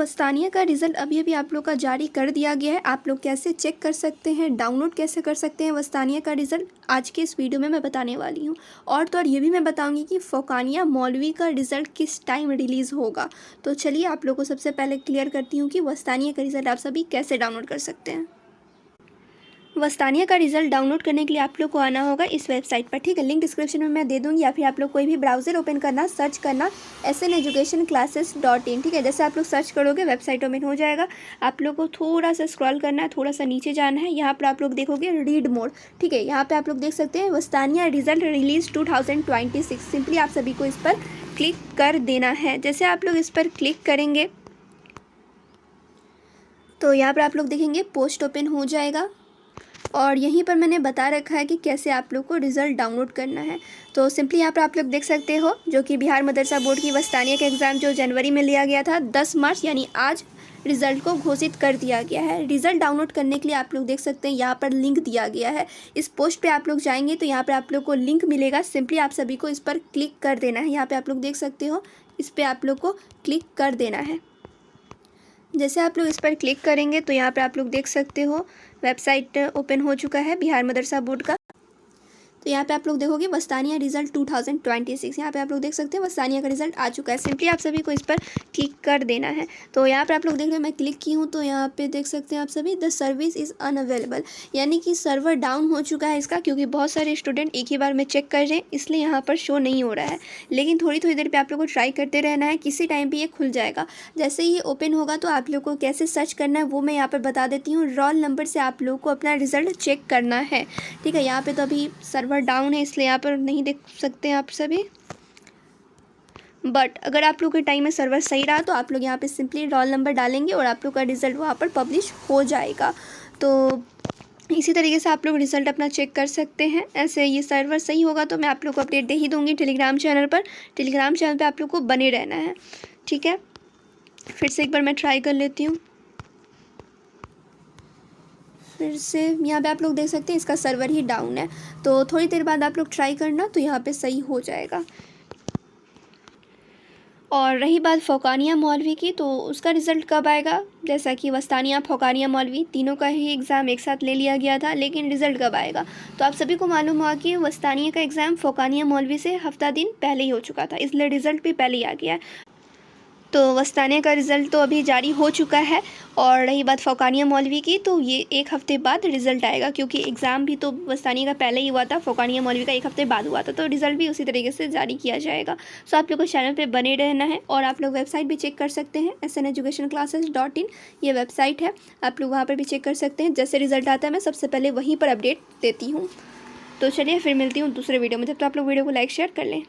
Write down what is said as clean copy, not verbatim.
वस्तानिया का रिज़ल्ट अभी अभी आप लोग का जारी कर दिया गया है। आप लोग कैसे चेक कर सकते हैं, डाउनलोड कैसे कर सकते हैं वस्तानिया का रिज़ल्ट, आज के इस वीडियो में मैं बताने वाली हूँ। और तो और ये भी मैं बताऊँगी कि फ़ोकानिया मौलवी का रिज़ल्ट किस टाइम रिलीज़ होगा। तो चलिए आप लोग को सबसे पहले क्लियर करती हूँ कि वस्तानिया का रिज़ल्ट आप सभी कैसे डाउनलोड कर सकते हैं। वस्तानिया का रिज़ल्ट डाउनलोड करने के लिए आप लोग को आना होगा इस वेबसाइट पर, ठीक है। लिंक डिस्क्रिप्शन में मैं दे दूँगी, या फिर आप लोग कोई भी ब्राउज़र ओपन करना, सर्च करना SN educationclasses.in, ठीक है। जैसे आप लोग सर्च करोगे वेबसाइट ओपन हो जाएगा। आप लोग को थोड़ा सा स्क्रॉल करना है, थोड़ा सा नीचे जाना है। यहाँ पर आप लोग देखोगे रीड मोड, ठीक है। यहाँ पर आप लोग देख सकते हैं वस्तानिया रिज़ल्ट रिलीज़ 2026। सिंपली आप सभी को इस पर क्लिक कर देना है। जैसे आप लोग इस पर क्लिक करेंगे तो यहाँ पर आप लोग देखेंगे पोस्ट ओपन हो जाएगा, और यहीं पर मैंने बता रखा है कि कैसे आप लोग को रिज़ल्ट डाउनलोड करना है। तो सिंपली यहाँ पर आप लोग देख सकते हो जो कि बिहार मदरसा बोर्ड की वस्तानिया का एग्ज़ाम जो जनवरी में लिया गया था, 10 मार्च यानी आज रिज़ल्ट को घोषित कर दिया गया है। रिज़ल्ट डाउनलोड करने के लिए आप लोग देख सकते हैं यहाँ पर लिंक दिया गया है। इस पोस्ट पे आप लोग जाएंगे तो यहाँ पर आप लोग को लिंक मिलेगा। सिंपली आप सभी को इस पर क्लिक कर देना है। यहाँ पर आप लोग देख सकते हो, इस पर आप लोग को क्लिक कर देना है। जैसे आप लोग इस पर क्लिक करेंगे तो यहाँ पर आप लोग देख सकते हो वेबसाइट ओपन हो चुका है बिहार मदरसा बोर्ड का। तो यहाँ पे आप लोग देखोगे वस्तानिया रिज़ल्ट 2026, यहाँ पे आप लोग देख सकते हैं वस्तानिया का रिज़ल्ट आ चुका है। सिंपली आप सभी को इस पर क्लिक कर देना है। तो यहाँ पे आप लोग देख रहे हो मैं क्लिक की हूँ, तो यहाँ पे देख सकते हैं आप सभी द सर्विस इज़ अनअवेलेबल, यानी कि सर्वर डाउन हो चुका है इसका, क्योंकि बहुत सारे स्टूडेंट एक ही बार में चेक कर रहे हैं, इसलिए यहाँ पर शो नहीं हो रहा है। लेकिन थोड़ी थोड़ी देर पर आप लोग को ट्राई करते रहना है, किसी टाइम पर ये खुल जाएगा। जैसे ही ये ओपन होगा तो आप लोग को कैसे सर्च करना है वो मैं यहाँ पर बता देती हूँ। रोल नंबर से आप लोग को अपना रिज़ल्ट चेक करना है, ठीक है। यहाँ पर तो अभी सर्वर डाउन है इसलिए यहाँ पर नहीं देख सकते हैं आप सभी, बट अगर आप लोग के टाइम में सर्वर सही रहा तो आप लोग यहाँ पे सिंपली रोल नंबर डालेंगे और आप लोग का रिज़ल्ट वहाँ पर पब्लिश हो जाएगा। तो इसी तरीके से आप लोग रिज़ल्ट अपना चेक कर सकते हैं। ऐसे ये सर्वर सही होगा तो मैं आप लोग को अपडेट दे ही दूँगी टेलीग्राम चैनल पर। टेलीग्राम चैनल पर आप लोग को बने रहना है, ठीक है। फिर से एक बार मैं ट्राई कर लेती हूँ। फिर से यहाँ पे आप लोग देख सकते हैं इसका सर्वर ही डाउन है, तो थोड़ी देर बाद आप लोग ट्राई करना तो यहाँ पे सही हो जाएगा। और रही बात फ़ोकानिया मौलवी की, तो उसका रिज़ल्ट कब आएगा। जैसा कि वस्तानिया फ़ोकानिया मौलवी तीनों का ही एग्ज़ाम एक साथ ले लिया गया था, लेकिन रिज़ल्ट कब आएगा तो आप सभी को मालूम हुआ कि वस्तानिया का एग्ज़ाम फ़ोकानिया मौलवी से हफ्ता दिन पहले ही हो चुका था, इसलिए रिज़ल्ट भी पहले ही आ गया है। तो वस्तानिया का रिज़ल्ट तो अभी जारी हो चुका है। और रही बात फ़ोकानिया मौलवी की, तो ये एक हफ़्ते बाद रिज़ल्ट आएगा, क्योंकि एग्ज़ाम भी तो वस्तानिया का पहले ही हुआ था, फ़ोकानिया मौलवी का एक हफ़्ते बाद हुआ था, तो रिज़ल्ट भी उसी तरीके से जारी किया जाएगा। सो आप लोग को चैनल पे बने रहना है, और आप लोग वेबसाइट भी चेक कर सकते हैं SN educationclasses.in, ये वेबसाइट है, आप लोग वहाँ पर भी चेक कर सकते हैं। जैसे रिज़ल्ट आता है मैं सबसे पहले वहीं पर अपडेट देती हूँ। तो चलिए फिर मिलती हूँ दूसरे वीडियो में, जब तो आप लोग वीडियो को लाइक शेयर कर लें।